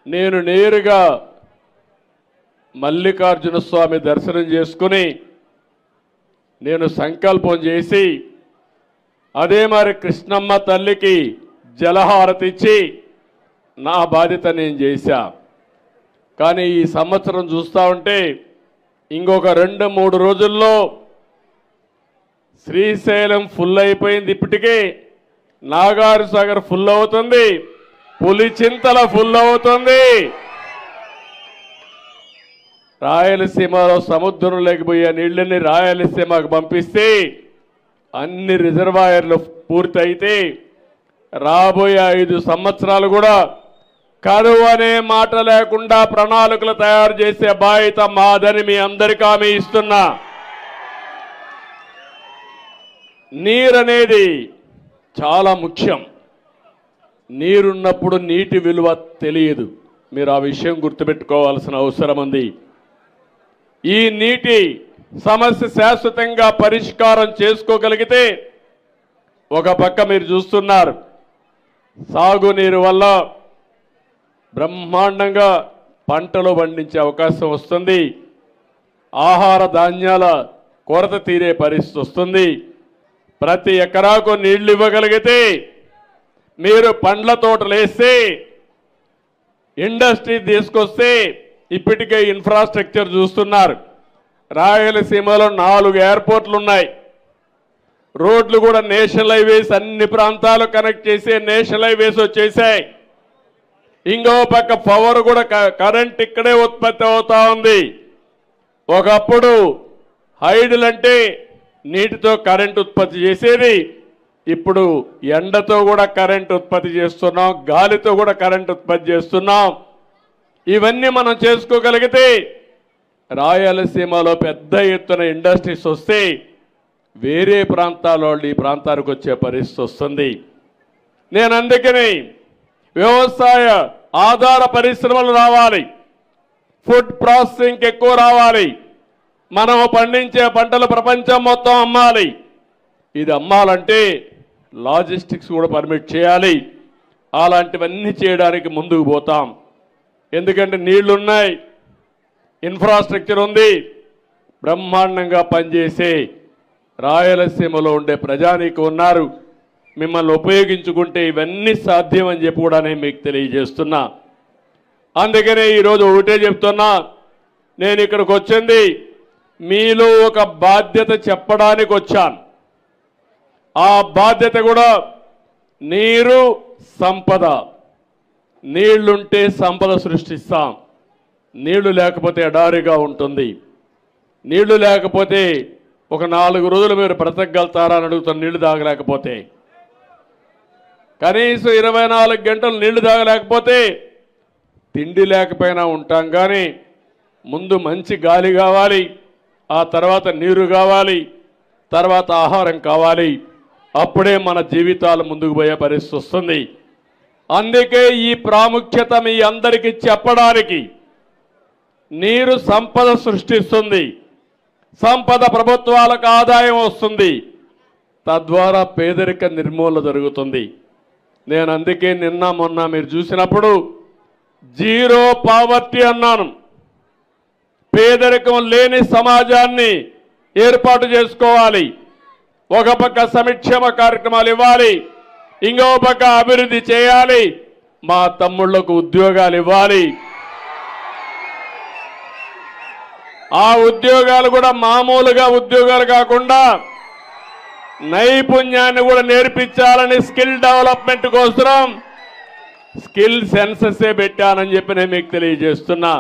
నేను నేరుగా మల్లికార్జున స్వామి దర్శనం చేసుకుని నేను సంకల్పం చేసి అదే మరి కృష్ణమ్మ తల్లికి జలహారతి ఇచ్చి నా బాధ్యత నేను చేశా. కానీ ఈ సంవత్సరం చూస్తూ ఉంటే ఇంకొక 2-3 రోజుల్లో శ్రీశైలం ఫుల్ అయిపోయింది. ఇప్పటికే నాగార్ సాగర్ ఫుల్ అవుతుంది, పులిచింతల ఫుల్ అవుతుంది. రాయలసీమలో సముద్రం లేకపోయే నీళ్ళని రాయలసీమకు పంపిస్తే అన్ని రిజర్వాయర్లు పూర్తయితే రాబోయే 5 సంవత్సరాలు కూడా కరువు అనే మాట లేకుండా ప్రణాళికలు తయారు చేసే బాధ్యత మాదని మీ అందరికీ హామీ ఇస్తున్నా. నీరనేది చాలా ముఖ్యం. నీరున్నప్పుడు నీటి విలువ తెలియదు. మీరు ఆ విషయం గుర్తుపెట్టుకోవాల్సిన అవసరం ఉంది. ఈ నీటి సమస్య శాశ్వతంగా పరిష్కారం చేసుకోగలిగితే ఒక పక్క మీరు చూస్తున్నారు సాగునీరు వల్ల బ్రహ్మాండంగా పంటలు పండించే అవకాశం వస్తుంది, ఆహార ధాన్యాల కొరత తీరే పరిస్థితి వస్తుంది. ప్రతి ఎకరాకు నీళ్లు ఇవ్వగలిగితే మీరు పండ్ల తోటలు వేస్తే ఇండస్ట్రీ తీసుకొస్తే ఇప్పటికే ఇన్ఫ్రాస్ట్రక్చర్ చూస్తున్నారు. రాయలసీమలో 4 ఎయిర్పోర్ట్లు ఉన్నాయి, రోడ్లు కూడా నేషనల్ హైవేస్ అన్ని ప్రాంతాలు కనెక్ట్ చేసే నేషనల్ హైవేస్ వచ్చేసాయి. ఇంకో పక్క పవర్ కూడా కరెంట్ ఇక్కడే ఉత్పత్తి అవుతా ఉంది. ఒకప్పుడు హైడల్ అంటే నీటితో కరెంట్ ఉత్పత్తి చేసేది, ఇప్పుడు ఎండతో కూడా కరెంట్ ఉత్పత్తి చేస్తున్నాం, గాలితో కూడా కరెంట్ ఉత్పత్తి చేస్తున్నాం. ఇవన్నీ మనం చేసుకోగలిగితే రాయలసీమలో పెద్ద ఎత్తున ఇండస్ట్రీస్ వస్తే వేరే ప్రాంతాల వాళ్ళు ఈ ప్రాంతానికి వచ్చే పరిస్థితి వస్తుంది. నేను అందుకని వ్యవసాయ ఆధార పరిశ్రమలు రావాలి, ఫుడ్ ప్రాసెసింగ్ ఎక్కువ రావాలి, మనం పండించే పంటలు ప్రపంచం మొత్తం అమ్మాలి. ఇది అమ్మాలంటే లాజిస్టిక్స్ కూడా పర్మిట్ చేయాలి. అలాంటివన్నీ చేయడానికి ముందుకు పోతాం. ఎందుకంటే నీళ్లున్నాయి, ఇన్ఫ్రాస్ట్రక్చర్ ఉంది, బ్రహ్మాండంగా పనిచేసే రాయలసీమలో ఉండే ప్రజానీకం ఉన్నారు. మిమ్మల్ని ఉపయోగించుకుంటే ఇవన్నీ సాధ్యం అని చెప్పి కూడా నేను మీకు తెలియజేస్తున్నా. అందుకనే ఈరోజు ఒకటే చెప్తున్నా, నేను ఇక్కడికి వచ్చింది మీలో ఒక బాధ్యత చెప్పడానికి వచ్చాను. ఆ బాధ్యత కూడా నీరు సంపద. నీళ్లుంటే సంపద సృష్టిస్తాం, నీళ్లు లేకపోతే ఎడారిగా ఉంటుంది. నీళ్లు లేకపోతే ఒక 4 రోజులు మీరు బ్రతకగలుగుతారా అని అడుగుతాను. నీళ్లు తాగలేకపోతే కనీసం 24 గంటలు నీళ్లు తాగలేకపోతే తిండి లేకపోయినా ఉంటాం. కానీ ముందు మంచి గాలి కావాలి, ఆ తర్వాత నీరు కావాలి, తర్వాత ఆహారం కావాలి. అప్పుడే మన జీవితాలు ముందుకు పోయే పరిస్థితి వస్తుంది. అందుకే ఈ ప్రాముఖ్యత మీ అందరికీ చెప్పడానికి. నీరు సంపద సృష్టిస్తుంది, సంపద ప్రభుత్వాలకు ఆదాయం వస్తుంది, తద్వారా పేదరిక నిర్మూలన జరుగుతుంది. నేను అందుకే నిన్న మొన్న మీరు చూసినప్పుడు జీరో పావర్టీ అన్నాను. పేదరికం లేని సమాజాన్ని ఏర్పాటు చేసుకోవాలి. ఒక పక్క సంక్షేమ కార్యక్రమాలు ఇవ్వాలి, ఇంకో పక్క అభివృద్ధి చేయాలి, మా తమ్ముళ్లకు ఉద్యోగాలు ఇవ్వాలి. ఆ ఉద్యోగాలు కూడా మామూలుగా ఉద్యోగాలు కాకుండా నైపుణ్యాన్ని కూడా నేర్పించాలని స్కిల్ డెవలప్మెంట్ కోసం స్కిల్ సెన్సెస్ పెట్టానని చెప్పి నేను మీకు తెలియజేస్తున్నా.